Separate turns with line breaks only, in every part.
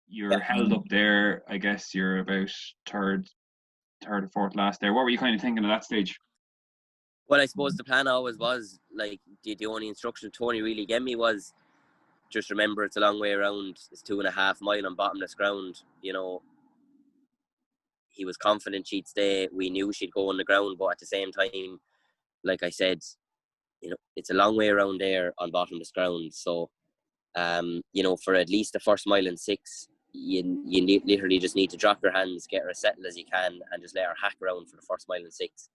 you're
Yeah.
held up there. I guess you're about third or fourth last there. What were you kind of thinking at that stage?
Well, I suppose the plan always was, like, the only instruction Tony really gave me was just remember it's a long way around. It's 2.5 mile on bottomless ground. You know, he was confident she'd stay. We knew she'd go on the ground, but at the same time, like I said, you know, it's a long way around there on bottomless ground. So, you know, for at least the first mile and 6, you literally just need to drop your hands, get her as settled as you can, and just let her hack around for the first mile and 6.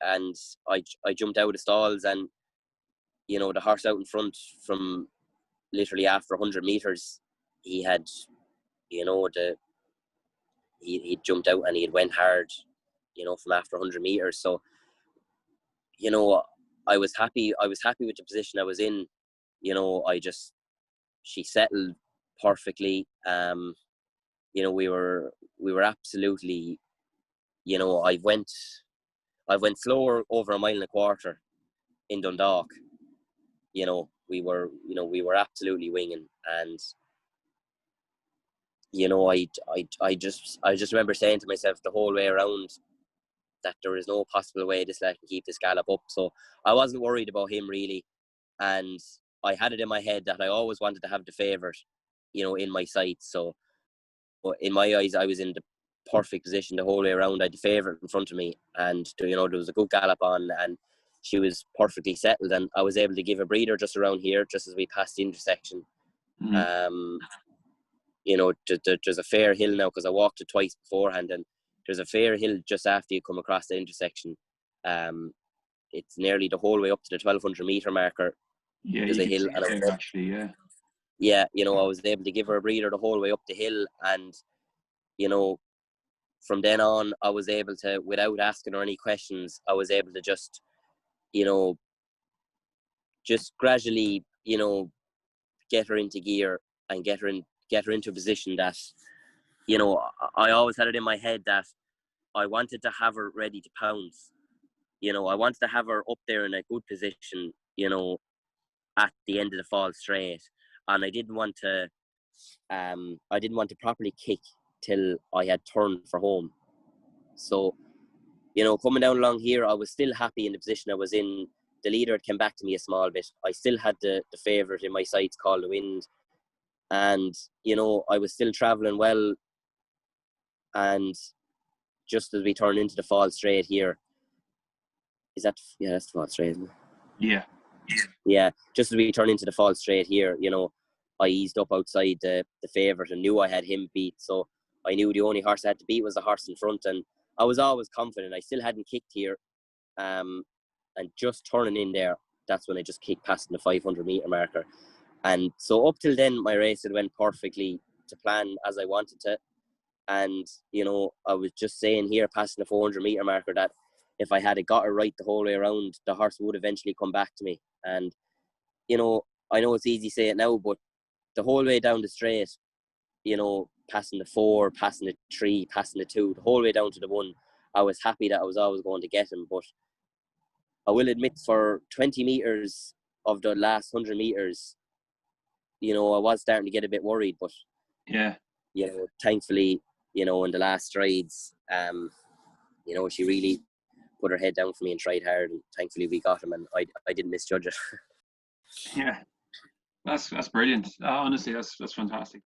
And I jumped out of the stalls, and, you know, the horse out in front, from literally after 100 meters, he had, you know, he jumped out and he had went hard, you know, from after 100 meters. So, you know, I was happy with the position I was in. You know, she settled perfectly. You know, we were absolutely, you know, I went slower over 1.25 miles in Dundalk. You know, we were absolutely winging. And, you know, I just remember saying to myself the whole way around that there is no possible way this lad can keep this gallop up. So I wasn't worried about him really. And I had it in my head that I always wanted to have the favourite, you know, in my sights. So in my eyes, I was in the perfect position the whole way around. I had the favourite in front of me, and, you know, there was a good gallop on, and she was perfectly settled, and I was able to give a breather just around here, just as we passed the intersection.
Mm.
You know, there's a fair hill now, because I walked it twice beforehand, and there's a fair hill just after you come across the intersection. It's nearly the whole way up to the 1,200 metre marker.
Yeah,
There's
you
a
can
hill,
see
and
it there actually. Yeah.
yeah, you know, I was able to give her a breather the whole way up the hill, and, you know, from then on, I was able to, without asking her any questions, I was able to just, you know, just gradually, you know, get her into gear and get her into a position that, you know, I always had it in my head that I wanted to have her ready to pounce. You know, I wanted to have her up there in a good position, you know, at the end of the fall straight. And I didn't want to properly kick till I had turned for home. So, you know, coming down along here, I was still happy in the position I was in. The leader had come back to me a small bit. I still had the favourite in my sights, Call the Wind. And, you know, I was still travelling well. And just as we turned into the fall straight here, that's the fall straight, isn't it?
Yeah.
Yeah, just as we turned into the fall straight here, you know, I eased up outside the favourite and knew I had him beat. So I knew the only horse I had to beat was the horse in front, and I was always confident. I still hadn't kicked here, and just turning in there, that's when I just kicked past the 500 metre marker. And so up till then, my race had went perfectly to plan as I wanted to. And, you know, I was just saying here, passing the 400 metre marker, that if I had got it right the whole way around, the horse would eventually come back to me. And, you know, I know it's easy to say it now, but the whole way down the straight, you know, passing the 4, passing the 3, passing the 2, the whole way down to the 1, I was happy that I was always going to get him. But I will admit, for 20 metres of the last 100 metres, you know, I was starting to get a bit worried. But,
Yeah.
you know, thankfully, you know, in the last strides, you know, she really put her head down for me and tried hard, and thankfully we got him, and I didn't misjudge it.
Yeah. That's brilliant. Honestly, that's fantastic.